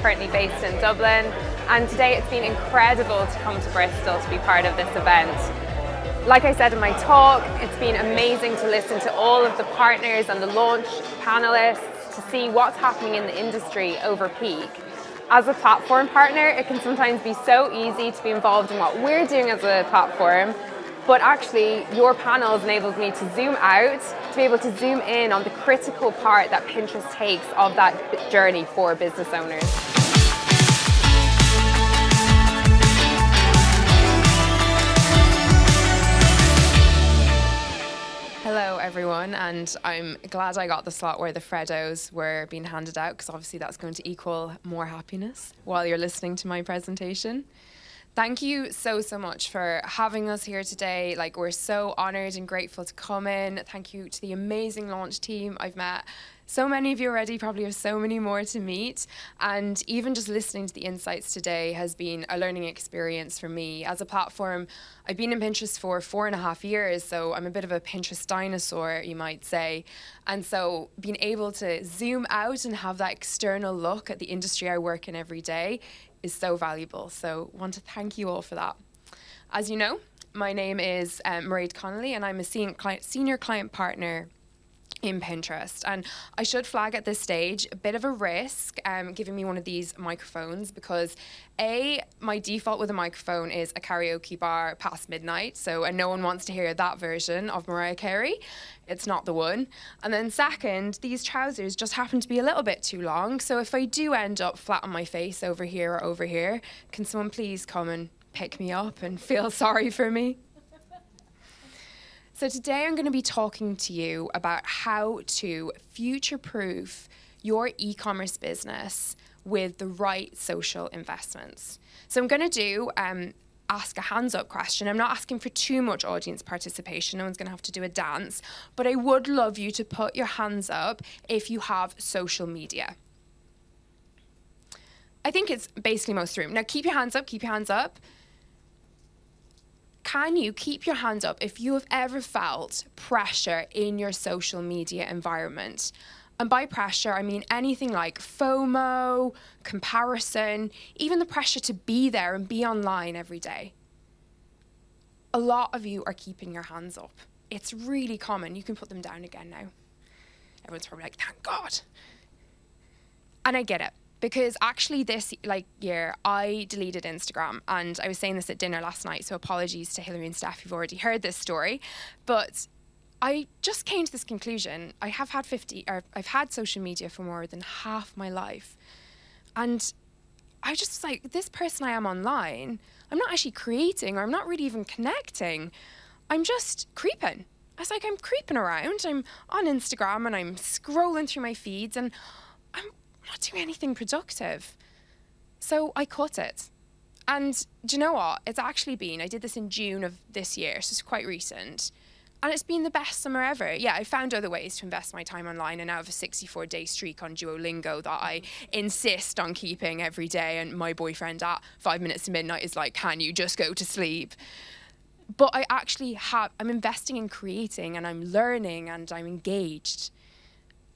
currently based in Dublin, and today it's been incredible to come to Bristol to be part of this event. Like I said in my talk, it's been amazing to listen to all of the partners and the launch panelists to see what's happening in the industry over peak. As a platform partner, it can sometimes be so easy to be involved in what we're doing as a platform, but actually your panels enabled me to zoom out, to be able to zoom in on the critical part that Pinterest takes of that journey for business owners. Hello everyone, and I'm glad I got the slot where the Freddos were being handed out, because obviously that's going to equal more happiness while you're listening to my presentation. Thank you so much for having us here today. We're so honoured and grateful to come in. Thank you to the amazing launch team. I've met so many of you already, probably have so many more to meet. And even just listening to the insights today has been a learning experience for me. As a platform, I've been in Pinterest for 4.5 years, so I'm a bit of a Pinterest dinosaur, you might say. And so being able to zoom out and have that external look at the industry I work in every day is so valuable. So I want to thank you all for that. As you know, my name is Mairead Connolly, and I'm a senior client partner in Pinterest. And I should flag at this stage a bit of a risk giving me one of these microphones, because my default with a microphone is a karaoke bar past midnight, and no one wants to hear that version of Mariah Carey. It's not the one. And then second, these trousers just happen to be a little bit too long, so if I do end up flat on my face over here or over here, can someone please come and pick me up and feel sorry for me? So today I'm going to be talking to you about how to future-proof your e-commerce business with the right social investments. So I'm going to do ask a hands-up question. I'm not asking for too much audience participation. No one's going to have to do a dance. But I would love you to put your hands up if you have social media. I think it's basically most of the room. Now keep your hands up, keep your hands up. Can you keep your hands up if you have ever felt pressure in your social media environment? And by pressure, I mean anything like FOMO, comparison, even the pressure to be there and be online every day. A lot of you are keeping your hands up. It's really common. You can put them down again now. Everyone's probably like, thank God. And I get it. Because actually this year, I deleted Instagram, and I was saying this at dinner last night, so apologies to Hilary and Steph, you've already heard this story, but I just came to this conclusion. I've had social media for more than half my life, and I just was like, this person I am online, I'm not actually creating, or I'm not really even connecting. I'm just creeping. I was like, I'm creeping around. I'm on Instagram, and I'm scrolling through my feeds, and I'm not doing anything productive. So I cut it. And do you know what? It's actually been, I did this in June of this year, so it's quite recent. And it's been the best summer ever. Yeah, I found other ways to invest my time online, and now I have a 64-day streak on Duolingo that I insist on keeping every day. And my boyfriend at 5 minutes to midnight is like, can you just go to sleep? But I actually I'm investing in creating, and I'm learning, and I'm engaged.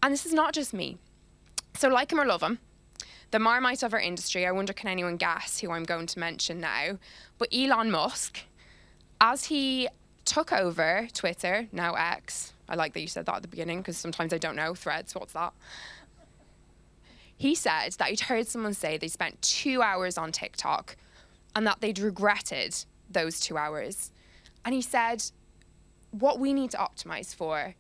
And this is not just me. So like him or love him, the Marmite of our industry, I wonder can anyone guess who I'm going to mention now, but Elon Musk, as he took over Twitter, now X, I like that you said that at the beginning because sometimes I don't know, Threads, what's that? He said that he'd heard someone say they spent 2 hours on TikTok and that they'd regretted those 2 hours. And he said, what we need to optimize for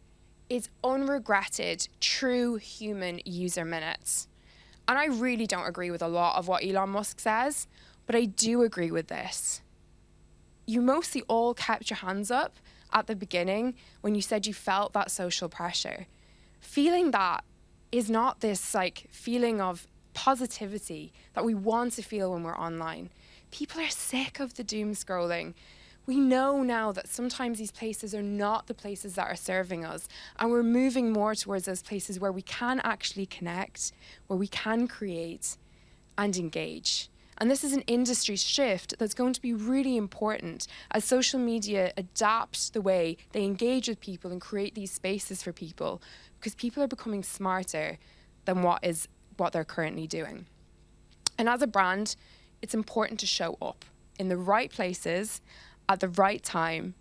is unregretted, true human user minutes. And I really don't agree with a lot of what Elon Musk says, but I do agree with this. You mostly all kept your hands up at the beginning when you said you felt that social pressure. Feeling that is not this feeling of positivity that we want to feel when we're online. People are sick of the doom scrolling. We know now that sometimes these places are not the places that are serving us, and we're moving more towards those places where we can actually connect, where we can create and engage. And this is an industry shift that's going to be really important as social media adapt the way they engage with people and create these spaces for people, because people are becoming smarter than what they're currently doing. And as a brand, it's important to show up in the right places at the right time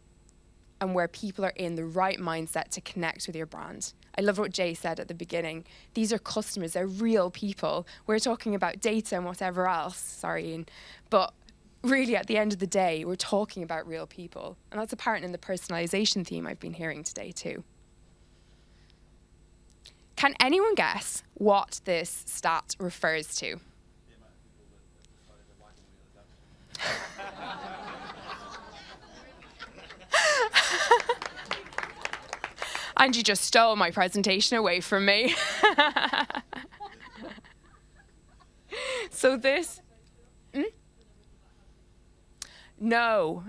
and where people are in the right mindset to connect with your brand. I love what Jay said at the beginning. These are customers, they're real people. We're talking about data and whatever else, sorry, Ian. But really at the end of the day, we're talking about real people. And that's apparent in the personalization theme I've been hearing today too. Can anyone guess what this stat refers to? And you just stole my presentation away from me. So this... No,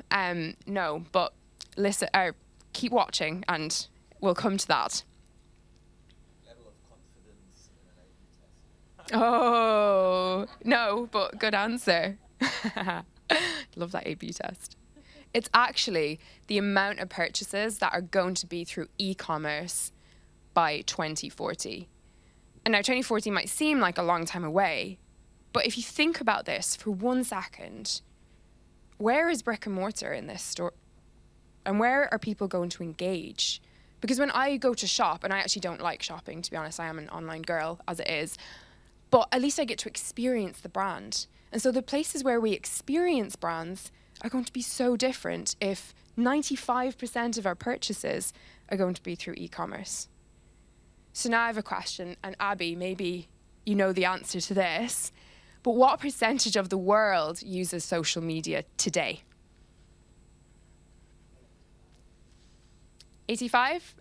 but listen, keep watching and we'll come to that. Level of confidence in an A/B test. Oh, no, but good answer. Love that A/B test. It's actually the amount of purchases that are going to be through e-commerce by 2040. And now 2040 might seem like a long time away, but if you think about this for 1 second, where is brick and mortar in this store? And where are people going to engage? Because when I go to shop, and I actually don't like shopping, to be honest, I am an online girl as it is, but at least I get to experience the brand. And so the places where we experience brands are going to be so different if 95% of our purchases are going to be through e-commerce. So now I have a question, and Abby, maybe you know the answer to this, but what percentage of the world uses social media today? 75,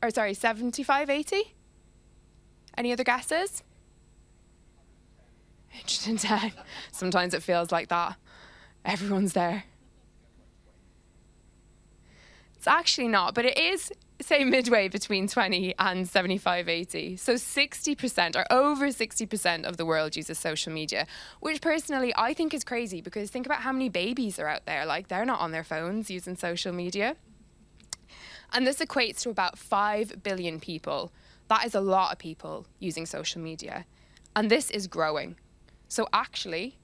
80? Any other guesses? 110. Sometimes it feels like that. Everyone's there. It's actually not, but it is, say, midway between 20 and 75, 80. So 60% or over 60% of the world uses social media, which personally I think is crazy because think about how many babies are out there. Like, they're not on their phones using social media. And this equates to about 5 billion people. That is a lot of people using social media. And this is growing. So actually,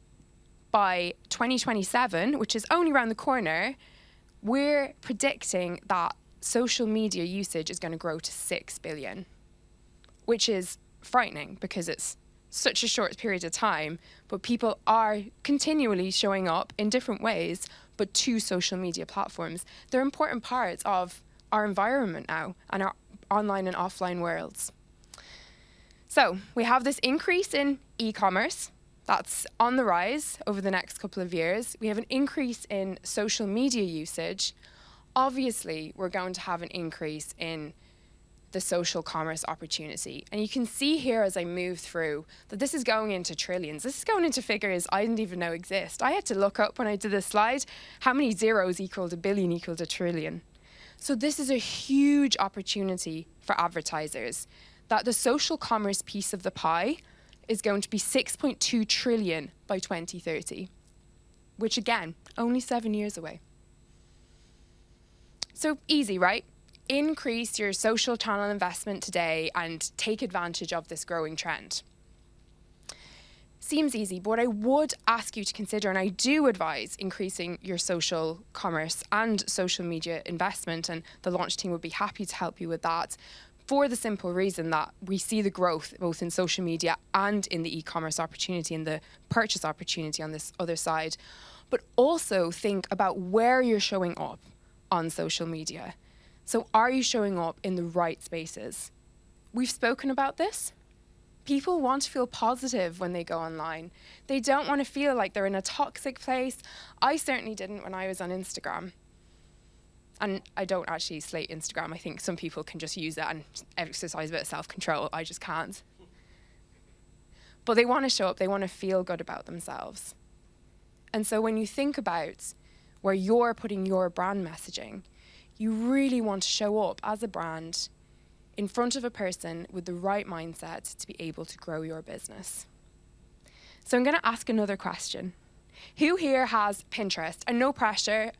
by 2027, which is only around the corner, we're predicting that social media usage is going to grow to 6 billion, which is frightening because it's such a short period of time, but people are continually showing up in different ways, but to social media platforms. They're important parts of our environment now and our online and offline worlds. So we have this increase in e-commerce. That's on the rise over the next couple of years. We have an increase in social media usage. Obviously, we're going to have an increase in the social commerce opportunity. And you can see here as I move through that this is going into trillions. This is going into figures I didn't even know exist. I had to look up when I did this slide how many zeros equaled a billion equaled a trillion. So this is a huge opportunity for advertisers, that the social commerce piece of the pie is going to be 6.2 trillion by 2030, which again, only 7 years away. So easy, right? Increase your social channel investment today and take advantage of this growing trend. Seems easy, but what I would ask you to consider, and I do advise increasing your social commerce and social media investment, and the launch team would be happy to help you with that, for the simple reason that we see the growth both in social media and in the e-commerce opportunity and the purchase opportunity on this other side. But also think about where you're showing up on social media. So are you showing up in the right spaces? We've spoken about this. People want to feel positive when they go online. They don't want to feel like they're in a toxic place. I certainly didn't when I was on Instagram. And I don't actually slate Instagram. I think some people can just use it and exercise a bit of self-control. I just can't. But they want to show up. They want to feel good about themselves. And so when you think about where you're putting your brand messaging, you really want to show up as a brand in front of a person with the right mindset to be able to grow your business. So I'm going to ask another question. Who here has Pinterest? And no pressure.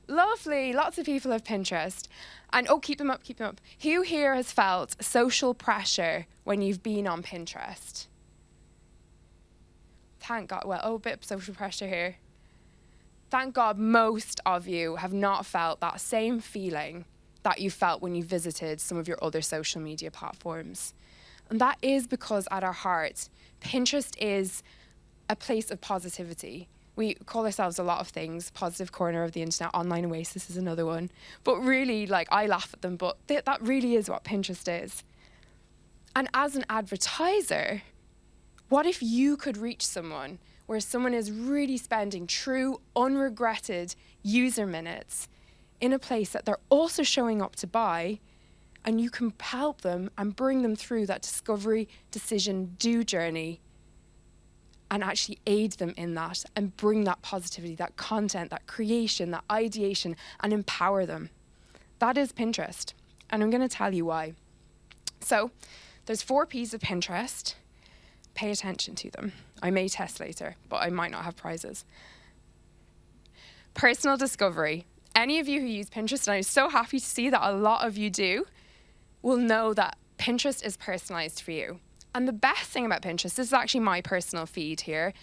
Lovely, lots of people have Pinterest. And keep them up, keep them up. Who here has felt social pressure when you've been on Pinterest? thank God, well, a bit of social pressure here. Thank God most of you have not felt that same feeling that you felt when you visited some of your other social media platforms. And that is because at our heart, Pinterest is a place of positivity. We call ourselves a lot of things. Positive corner of the internet, online oasis is another one. But really, like, I laugh at them, but that really is what Pinterest is. And as an advertiser, what if you could reach someone where someone is really spending true, unregretted user minutes in a place that they're also showing up to buy, and you can help them and bring them through that discovery, decision, do journey, and actually aid them in that and bring that positivity, that content, that creation, that ideation, and empower them. That is Pinterest. And I'm going to tell you why. So there's 4 P's of Pinterest. Pay attention to them. I may test later, but I might not have prizes. Personal discovery. Any of you who use Pinterest, and I'm so happy to see that a lot of you do, will know that Pinterest is personalized for you. And the best thing about Pinterest, this is actually my personal feed here,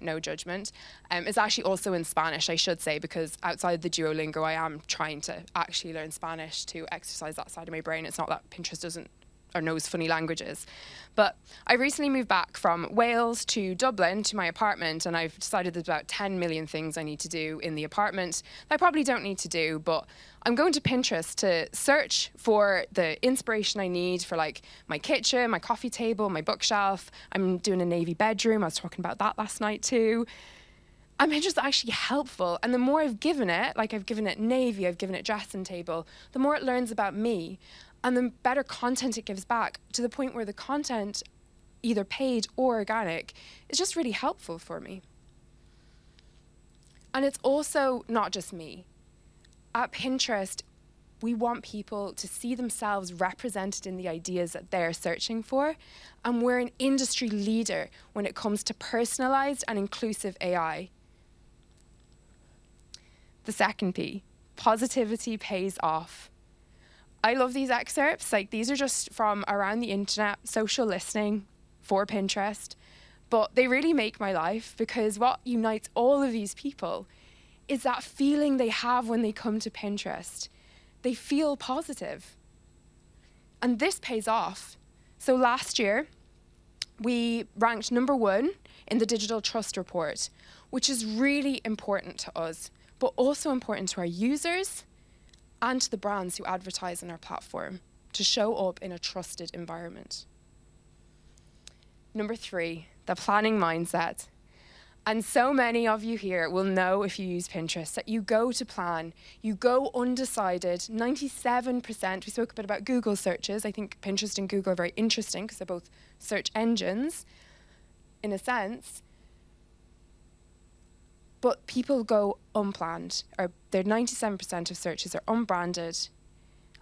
no judgment. It's actually also in Spanish, I should say, because outside the Duolingo, I am trying to actually learn Spanish to exercise that side of my brain. It's not that Pinterest doesn't or knows funny languages. But I recently moved back from Wales to Dublin to my apartment, and I've decided there's about 10 million things I need to do in the apartment that I probably don't need to do, but I'm going to Pinterest to search for the inspiration I need for like my kitchen, my coffee table, my bookshelf. I'm doing a navy bedroom. I was talking about that last night too. And Pinterest is actually helpful. And the more I've given it, like I've given it navy, I've given it dressing table, the more it learns about me. And the better content it gives back, to the point where the content, either paid or organic, is just really helpful for me. And it's also not just me. At Pinterest, we want people to see themselves represented in the ideas that they're searching for. And we're an industry leader when it comes to personalized and inclusive AI. The second P, positivity pays off. I love these excerpts. Like, these are just from around the internet, social listening for Pinterest. But they really make my life, because what unites all of these people is that feeling they have when they come to Pinterest. They feel positive. And this pays off. So last year, we ranked #1 in the Digital Trust Report, which is really important to us, but also important to our users and to the brands who advertise on our platform, to show up in a trusted environment. #3, the planning mindset. And so many of you here will know, if you use Pinterest, that you go to plan, you go undecided. 97%, we spoke a bit about Google searches. I think Pinterest and Google are very interesting because they're both search engines, in a sense. But people go unplanned, or their 97% of searches are unbranded.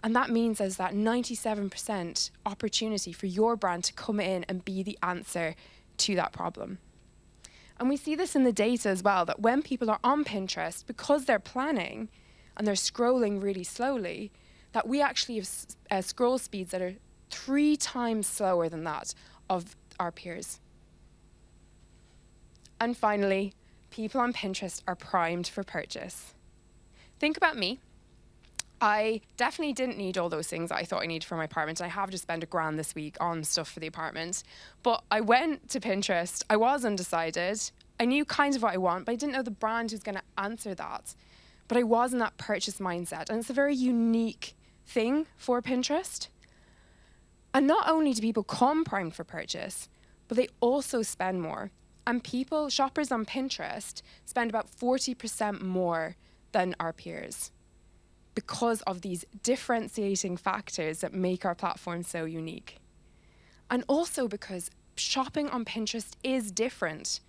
And that means there's that 97% opportunity for your brand to come in and be the answer to that problem. And we see this in the data as well, that when people are on Pinterest, because they're planning and they're scrolling really slowly, that we actually have scroll speeds that are 3 times slower than that of our peers. And finally, people on Pinterest are primed for purchase. Think about me. I definitely didn't need all those things that I thought I needed for my apartment. I have just spent $1,000 this week on stuff for the apartment. But I went to Pinterest. I was undecided. I knew kind of what I want, but I didn't know the brand who's going to answer that. But I was in that purchase mindset. And it's a very unique thing for Pinterest. And not only do people come primed for purchase, but they also spend more. And shoppers on Pinterest, spend about 40% more than our peers, because of these differentiating factors that make our platform so unique. And also because shopping on Pinterest is different.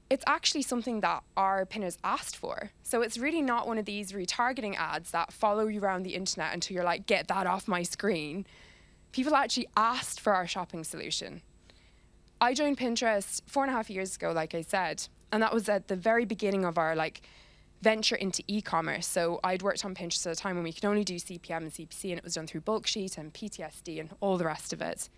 It's actually something that our pinners asked for. So it's really not one of these retargeting ads that follow you around the internet until you're like, get that off my screen. People actually asked for our shopping solution. I joined Pinterest 4.5 years ago, like I said, and that was at the very beginning of our venture into e-commerce. So I'd worked on Pinterest at a time when we could only do CPM and CPC, and it was done through Bulksheet and PTSD and all the rest of it.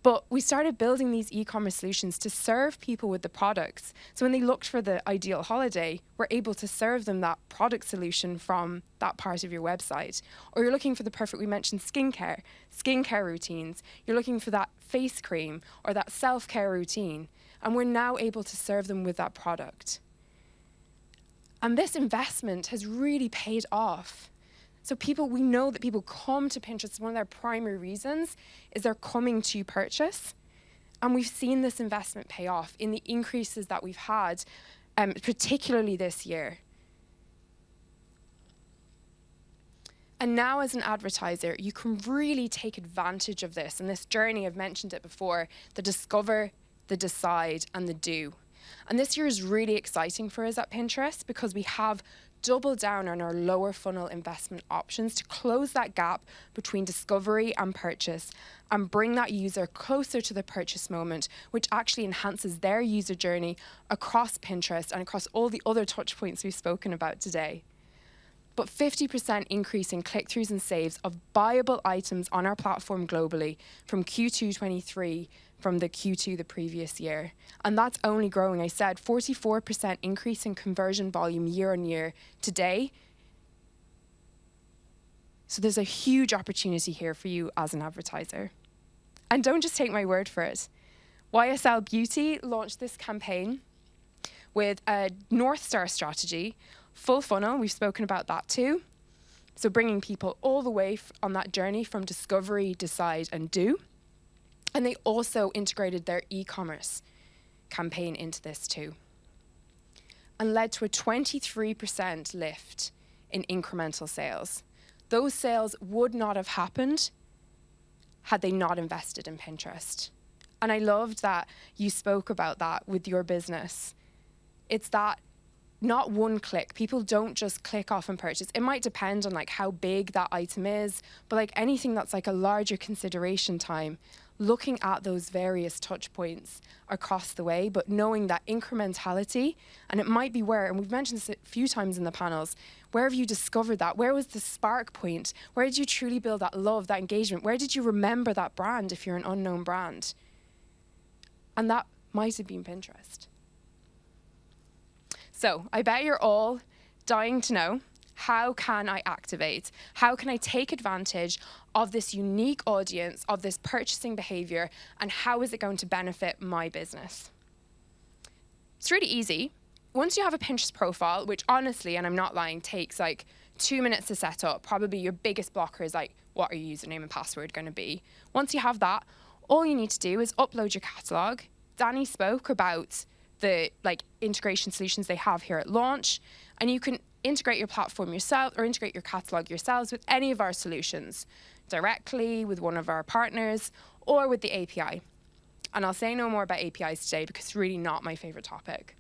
But we started building these e-commerce solutions to serve people with the products. So when they looked for the ideal holiday, we're able to serve them that product solution from that part of your website. Or you're looking for the perfect, we mentioned skincare routines. You're looking for that face cream or that self-care routine. And we're now able to serve them with that product. And this investment has really paid off. So we know that people come to Pinterest, one of their primary reasons is they're coming to purchase. And we've seen this investment pay off in the increases that we've had, particularly this year. And now as an advertiser, you can really take advantage of this. And this journey, I've mentioned it before, the discover, the decide, and the do. And this year is really exciting for us at Pinterest because we have doubled down on our lower funnel investment options to close that gap between discovery and purchase and bring that user closer to the purchase moment, which actually enhances their user journey across Pinterest and across all the other touch points we've spoken about today. But 50% increase in click-throughs and saves of buyable items on our platform globally from Q2 23 from the Q2 the previous year. And that's only growing. I said 44% increase in conversion volume year on year today. So there's a huge opportunity here for you as an advertiser. And don't just take my word for it. YSL Beauty launched this campaign with a North Star strategy, full funnel, we've spoken about that too. So bringing people all the way on that journey from discovery, decide, and do. And they also integrated their e-commerce campaign into this too. And led to a 23% lift in incremental sales. Those sales would not have happened had they not invested in Pinterest. And I loved that you spoke about that with your business. It's that not one click. People don't just click off and purchase. It might depend on like how big that item is, but like anything that's like a larger consideration time, looking at those various touch points across the way, but knowing that incrementality, and it might be where, and we've mentioned this a few times in the panels, where have you discovered that? Where was the spark point? Where did you truly build that love, that engagement? Where did you remember that brand if you're an unknown brand? And that might have been Pinterest. So I bet you're all dying to know, how can I activate? How can I take advantage of this unique audience, of this purchasing behavior, and how is it going to benefit my business? It's really easy. Once you have a Pinterest profile, which honestly, and I'm not lying, takes like 2 minutes to set up, probably your biggest blocker is like, what are your username and password going to be? Once you have that, all you need to do is upload your catalog. Danny spoke about the like integration solutions they have here at launch, and you can integrate your platform yourself or integrate your catalog yourselves with any of our solutions directly with one of our partners or with the API. And I'll say no more about APIs today because it's really not my favorite topic.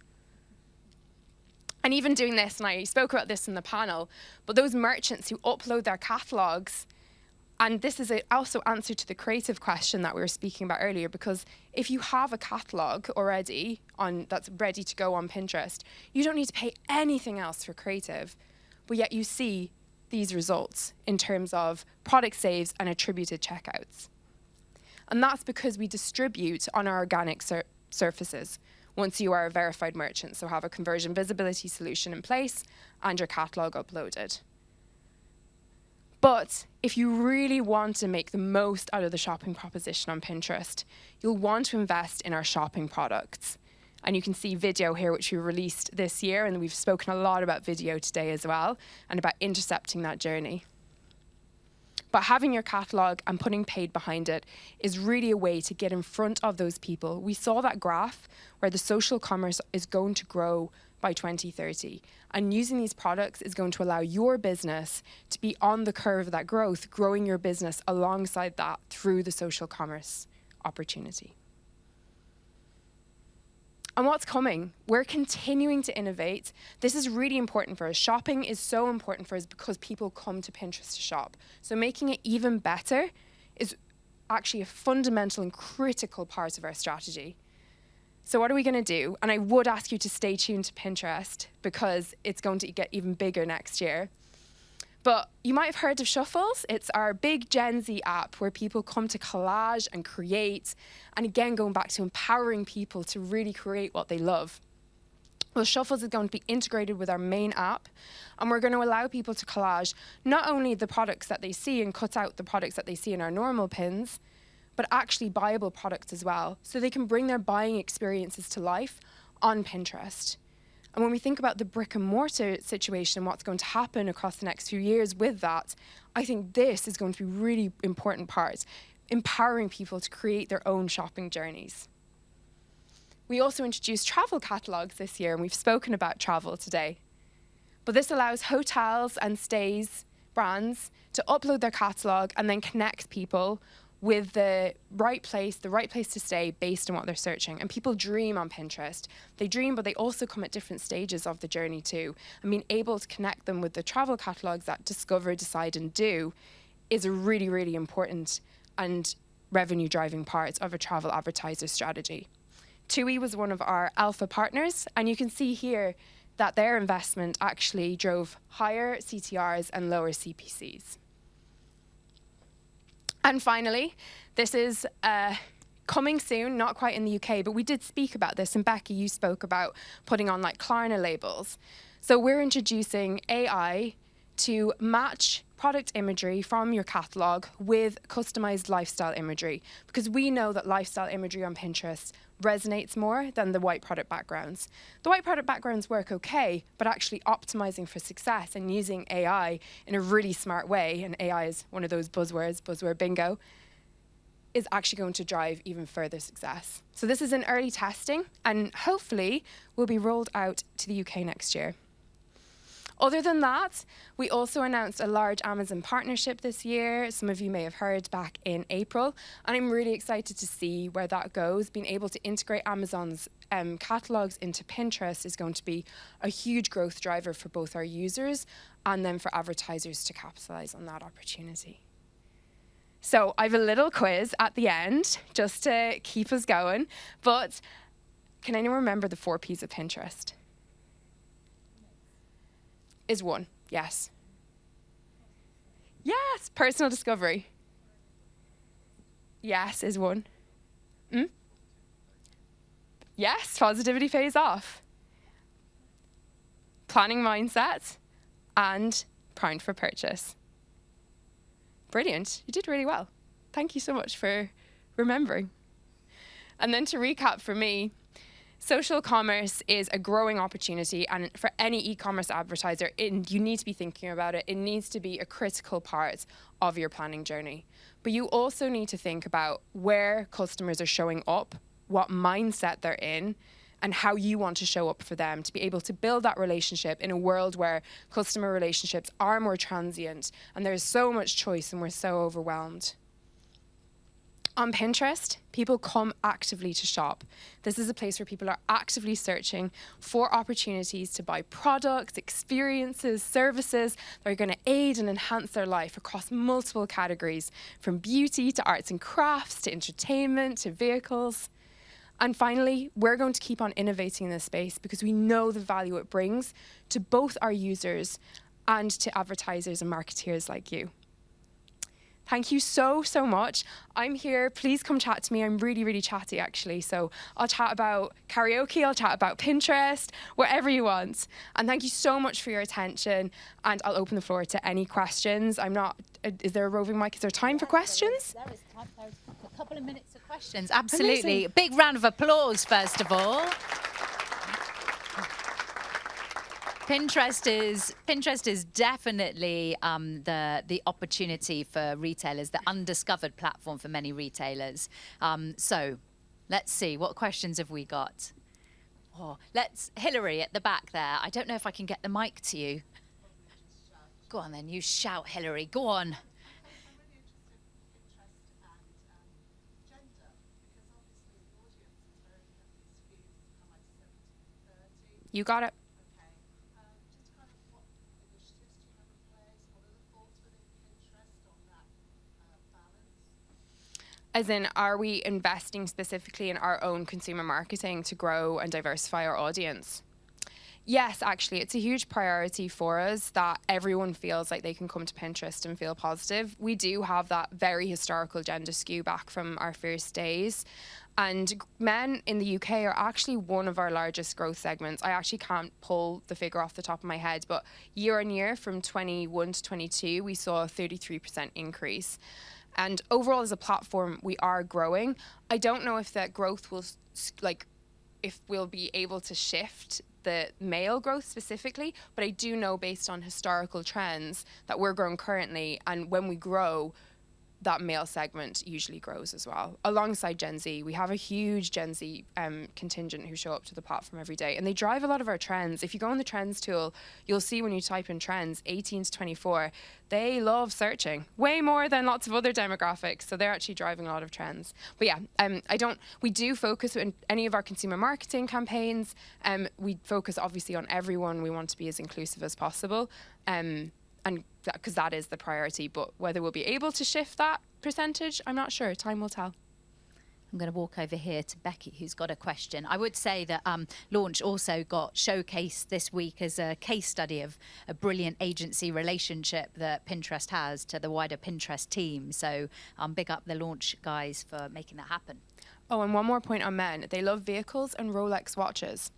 And even doing this, and I spoke about this in the panel, but those merchants who upload their catalogs, and this is also answer to the creative question that we were speaking about earlier, because if you have a catalog already that's ready to go on Pinterest, you don't need to pay anything else for creative, but yet you see these results in terms of product saves and attributed checkouts. And that's because we distribute on our organic surfaces once you are a verified merchant, so have a conversion visibility solution in place and your catalog uploaded. But if you really want to make the most out of the shopping proposition on Pinterest, you'll want to invest in our shopping products. And you can see video here, which we released this year, and we've spoken a lot about video today as well, and about intercepting that journey. But having your catalog and putting paid behind it is really a way to get in front of those people. We saw that graph where the social commerce is going to grow by 2030. And using these products is going to allow your business to be on the curve of that growth, growing your business alongside that through the social commerce opportunity. And what's coming? We're continuing to innovate. This is really important for us. Shopping is so important for us because people come to Pinterest to shop. So making it even better is actually a fundamental and critical part of our strategy. So what are we going to do? And I would ask you to stay tuned to Pinterest because it's going to get even bigger next year. But you might have heard of Shuffles. It's our big Gen Z app where people come to collage and create. And again, going back to empowering people to really create what they love. Well, Shuffles is going to be integrated with our main app, and we're going to allow people to collage not only the products that they see and cut out the products that they see in our normal pins, but actually buyable products as well, so they can bring their buying experiences to life on Pinterest. And when we think about the brick and mortar situation, what's going to happen across the next few years with that, I think this is going to be a really important part, empowering people to create their own shopping journeys. We also introduced travel catalogs this year, and we've spoken about travel today. But this allows hotels and stays brands to upload their catalog and then connect people with the right place to stay based on what they're searching. And people dream on Pinterest. They dream, but they also come at different stages of the journey too. And being able to connect them with the travel catalogs that Discover, Decide and Do is a really, really important and revenue driving part of a travel advertiser strategy. TUI was one of our alpha partners, and you can see here that their investment actually drove higher CTRs and lower CPCs. And finally, this is coming soon, not quite in the UK, but we did speak about this, and Becky, you spoke about putting on like Klarna labels. So we're introducing AI to match product imagery from your catalog with customized lifestyle imagery, because we know that lifestyle imagery on Pinterest resonates more than the white product backgrounds. The white product backgrounds work okay, but actually optimizing for success and using AI in a really smart way, and AI is one of those buzzwords, buzzword bingo, is actually going to drive even further success. So this is in early testing and hopefully will be rolled out to the UK next year. Other than that, we also announced a large Amazon partnership this year. Some of you may have heard back in April, and I'm really excited to see where that goes. Being able to integrate Amazon's catalogs into Pinterest is going to be a huge growth driver for both our users and then for advertisers to capitalize on that opportunity. So I have a little quiz at the end just to keep us going, but can anyone remember the 4 Ps of Pinterest? Is one, yes. Yes, personal discovery. Yes, is one. Yes, positivity pays off. Planning mindset and primed for purchase. Brilliant, you did really well. Thank you so much for remembering. And then to recap for me, social commerce is a growing opportunity, and for any e-commerce advertiser, you need to be thinking about it. It needs to be a critical part of your planning journey. But you also need to think about where customers are showing up, what mindset they're in, and how you want to show up for them to be able to build that relationship in a world where customer relationships are more transient and there's so much choice and we're so overwhelmed. On Pinterest, people come actively to shop. This is a place where people are actively searching for opportunities to buy products, experiences, services that are going to aid and enhance their life across multiple categories, from beauty to arts and crafts to entertainment to vehicles. And finally, we're going to keep on innovating in this space because we know the value it brings to both our users and to advertisers and marketeers like you. Thank you so, so much. I'm here. Please come chat to me. I'm really, really chatty, actually. So I'll chat about karaoke. I'll chat about Pinterest, whatever you want. And thank you so much for your attention. And I'll open the floor to any questions. Is there a roving mic? Is there time for questions? There is time. There's a couple of minutes of questions. Absolutely. Amazing. Big round of applause, first of all. Pinterest is definitely the opportunity for retailers, the undiscovered platform for many retailers. So let's see, what questions have we got? Hillary at the back there. I don't know if I can get the mic to you. Go on then, you shout, Hillary. Go on. You got it. As in, are we investing specifically in our own consumer marketing to grow and diversify our audience? Yes, actually, it's a huge priority for us that everyone feels like they can come to Pinterest and feel positive. We do have that very historical gender skew back from our first days. And men in the UK are actually one of our largest growth segments. I actually can't pull the figure off the top of my head, but year on year from 21 to 22, we saw a 33% increase. And overall, as a platform, we are growing. I don't know if that growth will, if we'll be able to shift the male growth specifically, but I do know based on historical trends that we're growing currently, and when we grow, that male segment usually grows as well. Alongside Gen Z, we have a huge Gen Z contingent who show up to the platform every day, and they drive a lot of our trends. If you go on the trends tool, you'll see when you type in trends, 18 to 24, they love searching way more than lots of other demographics. So they're actually driving a lot of trends. But yeah, we do focus in any of our consumer marketing campaigns. We focus obviously on everyone. We want to be as inclusive as possible. And because that is the priority, but whether we'll be able to shift that percentage, I'm not sure. Time will tell. I'm going to walk over here to Becky, who's got a question. I would say that Launch also got showcased this week as a case study of a brilliant agency relationship that Pinterest has to the wider Pinterest team. So big up the Launch guys for making that happen. Oh, and one more point on men. They love vehicles and Rolex watches.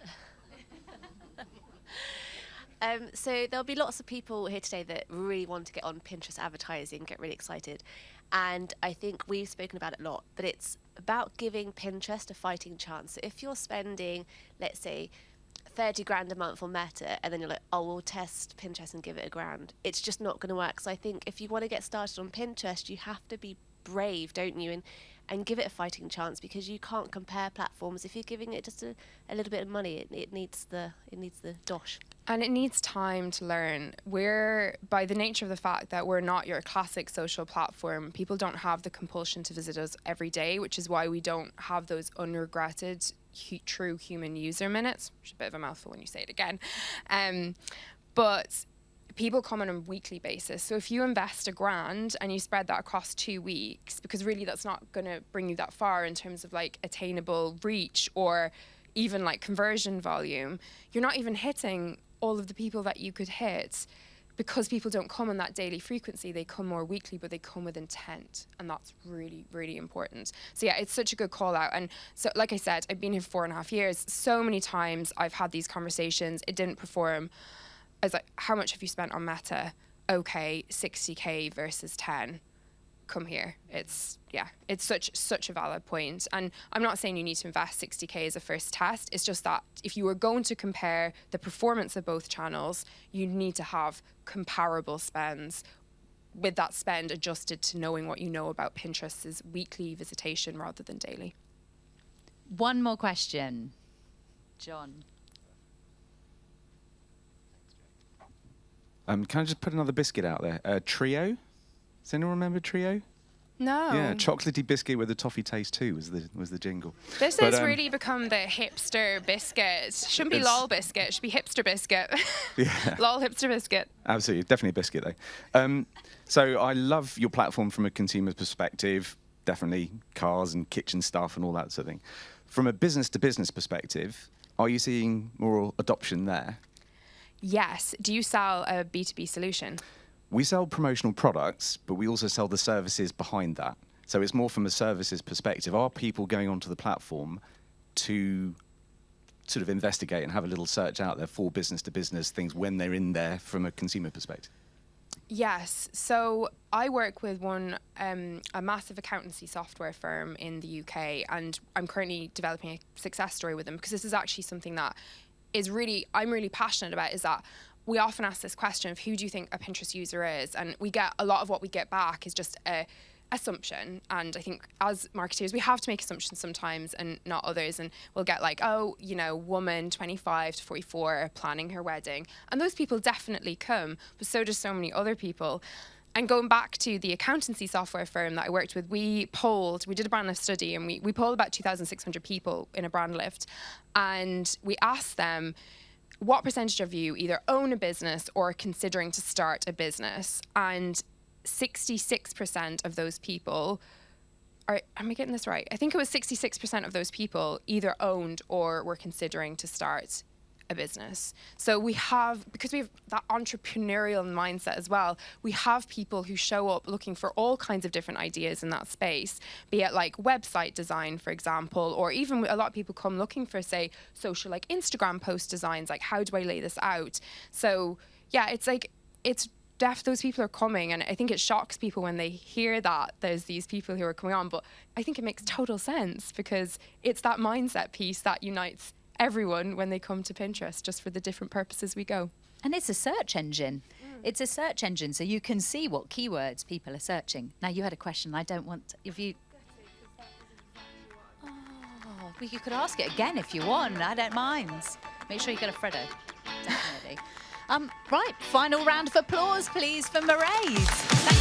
So there'll be lots of people here today that really want to get on Pinterest advertising, get really excited. And I think we've spoken about it a lot, but it's about giving Pinterest a fighting chance. So if you're spending, let's say, 30 grand a month on Meta, and then you're like, oh, we'll test Pinterest and give it $1,000. It's just not going to work. So I think if you want to get started on Pinterest, you have to be brave, don't you? And give it a fighting chance, because you can't compare platforms. If you're giving it just a little bit of money, it needs the dosh. And it needs time to learn. We're, by the nature of the fact that we're not your classic social platform, people don't have the compulsion to visit us every day, which is why we don't have those unregretted true human user minutes, which is a bit of a mouthful when you say it again. But people come on a weekly basis. So if you invest $1,000 and you spread that across 2 weeks, because really that's not going to bring you that far in terms of like attainable reach or even like conversion volume, you're not even hitting all of the people that you could hit, because people don't come on that daily frequency. They come more weekly, but they come with intent. And that's really, really important. So yeah, it's such a good call out. And so, like I said, I've been here for 4.5 years. So many times I've had these conversations. It didn't perform. I was like, how much have you spent on Meta? Okay, 60K versus 10. Come here. It's such a valid point. And I'm not saying you need to invest 60K as a first test. It's just that if you were going to compare the performance of both channels, you need to have comparable spends, with that spend adjusted to knowing what you know about Pinterest's weekly visitation rather than daily. One more question. John. Can I just put another biscuit out there? Trio? Does anyone remember Trio? No. Yeah, chocolatey biscuit with a toffee taste too was the jingle. This has really become the hipster biscuit. Shouldn't be lol biscuit. It should be hipster biscuit. Yeah. Lol hipster biscuit. Absolutely, definitely a biscuit though. So I love your platform from a consumer perspective. Definitely cars and kitchen stuff and all that sort of thing. From a business to business perspective, are you seeing more adoption there? Yes. Do you sell a B2B solution? We sell promotional products, but we also sell the services behind that. So it's more from a services perspective. Are people going onto the platform to sort of investigate and have a little search out there for business to business things when they're in there from a consumer perspective? Yes. So I work with a massive accountancy software firm in the UK, and I'm currently developing a success story with them, because this is actually something that I'm really passionate about, is that we often ask this question of who do you think a Pinterest user is? And we get a lot of what we get back is just a assumption. And I think as marketeers, we have to make assumptions sometimes and not others. And we'll get like, oh, woman 25 to 44 planning her wedding. And those people definitely come, but so do so many other people. And going back to the accountancy software firm that I worked with, we did a brand lift study, and we polled about 2,600 people in a brand lift. And we asked them, what percentage of you either own a business or are considering to start a business? And 66% of those people am I getting this right? I think it was 66% of those people either owned or were considering to start a business. So we have, because we have that entrepreneurial mindset as well, we have people who show up looking for all kinds of different ideas in that space, be it like website design, for example, or even a lot of people come looking for, say, social, like Instagram post designs, like how do I lay this out? So yeah, it's like, it's those people are coming, and I think it shocks people when they hear that there's these people who are coming on, but I think it makes total sense because it's that mindset piece that unites everyone when they come to Pinterest, just for the different purposes we go. And it's a search engine. It's a search engine, so you can see what keywords people are searching. Now, you had a question. I don't want if you. Oh, well, you could ask it again if you want. I don't mind. Make sure you get a Freddo. Definitely. Right, final round of applause, please, for Mairead.